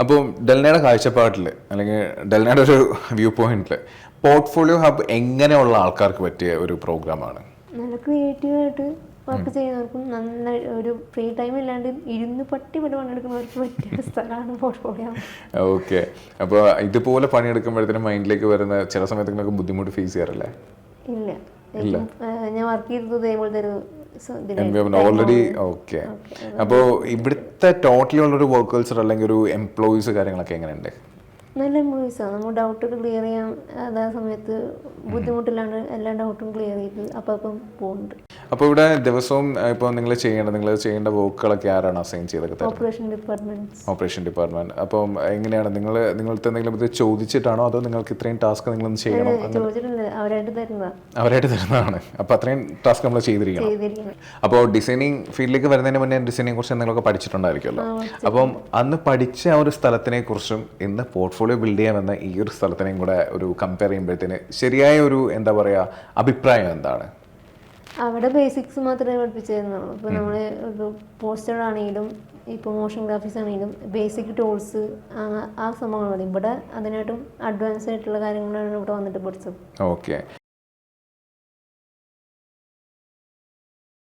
അപ്പോൾ ഡെൽനയുടെ കാഴ്ചപ്പാടിൽ അല്ലെങ്കിൽ ഡെൽനയുടെ ഒരു വ്യൂ പോയിന്റിൽ പോർട്ട്ഫോളിയോ ഹബ് എങ്ങനെയുള്ള ആൾക്കാർക്ക് പറ്റിയ ഒരു പ്രോഗ്രാമാണ്? നല്ല ക്രിയേറ്റീവായിട്ട് വർക്ക് ചെയ്യുന്നവർക്കും നന്നായി ഒരു ഫ്രീ ടൈം ഇല്ലാണ്ട് ഇരുന്ന് പട്ടിപടി പണിയെടുക്കുന്നവർക്ക് പറ്റിയ സ്ഥലമാണ് പോർട്ട്ഫോളിയോ. ഓക്കെ. അപ്പോൾ ഇതുപോലെ പണിയെടുക്കുമ്പോഴത്തേനും മൈൻഡിലേക്ക് വരുന്ന ചില സമയത്തൊക്കെ ബുദ്ധിമുട്ട് ഫേസ് ചെയ്യാറില്ലേ? ഇല്ല, ഞാൻ വർക്ക് ചെയ്തത് ഇതേപോലത്തെ ഒരു ഓൾറെഡി. ഓക്കെ. അപ്പോൾ ഇവിടുത്തെ ടോട്ടലി ഉള്ളൊരു വർക്ക് കൾച്ചർ അല്ലെങ്കിൽ ഒരു എംപ്ലോയീസ് കാര്യങ്ങളൊക്കെ എങ്ങനെയുണ്ട്? നല്ല എംപ്ലോയീസാണ്. നമ്മൾ ഡൗട്ടൊക്കെ ക്ലിയർ ചെയ്യാൻ അതേ സമയത്ത് ബുദ്ധിമുട്ടില്ലാണ്ട് എല്ലാ ഡൗട്ടും ക്ലിയർ ചെയ്ത് അപ്പം പോകുന്നുണ്ട്. അപ്പോൾ ഇവിടെ ദിവസവും ഇപ്പോൾ നിങ്ങൾ ചെയ്യേണ്ട വർക്കുകളൊക്കെ ആരാണ് അസൈൻ ചെയ്തൊക്കെ? Operation department. അപ്പം എങ്ങനെയാണ് നിങ്ങൾക്ക് എന്തെങ്കിലും ഇത് ചോദിച്ചിട്ടാണോ അതോ നിങ്ങൾക്ക് ഇത്രയും ടാസ്ക് നിങ്ങളൊന്ന് ചെയ്യണം? ചോദിച്ചിട്ടുണ്ട്, അവരായിട്ട് തരുന്നതാണ്. അപ്പോൾ അത്രയും ടാസ്ക് നമ്മൾ ചെയ്തിരിക്കണം. അപ്പോൾ ഡിസൈനിങ് ഫീൽഡിലേക്ക് വരുന്നതിന് മുന്നേ ഡിസൈനിങ് കുറിച്ച് എന്തെങ്കിലുമൊക്കെ പഠിച്ചിട്ടുണ്ടായിരിക്കുമല്ലോ. അപ്പം അന്ന് പഠിച്ച ആ ഒരു സ്ഥലത്തിനെ കുറിച്ചും ഇന്ന് പോർട്ട്ഫോളിയോ ബിൽഡ് ചെയ്യാമെന്ന ഈ ഒരു സ്ഥലത്തിനെയും കൂടെ ഒരു കമ്പയർ ചെയ്യുമ്പോഴത്തേന് ശരിയായ ഒരു എന്താ പറയുക അഭിപ്രായം എന്താണ്? അവിടെ ബേസിക്സ് മാത്രമേ പഠിപ്പിച്ചിരുന്നുള്ളൂ. ഇപ്പോൾ നമ്മൾ ഒരു പോസ്റ്റർ ആണെങ്കിലും ഇപ്പോൾ മോഷൻ ഗ്രാഫിക്സ് ആണെങ്കിലും ബേസിക് ടൂൾസ് ആ സംഭവങ്ങൾ മതി. ഇവിടെ അതിനായിട്ടും അഡ്വാൻസ് ആയിട്ടുള്ള കാര്യങ്ങളാണ് ഇവിടെ വന്നിട്ട് പഠിച്ചത്. ഓക്കെ.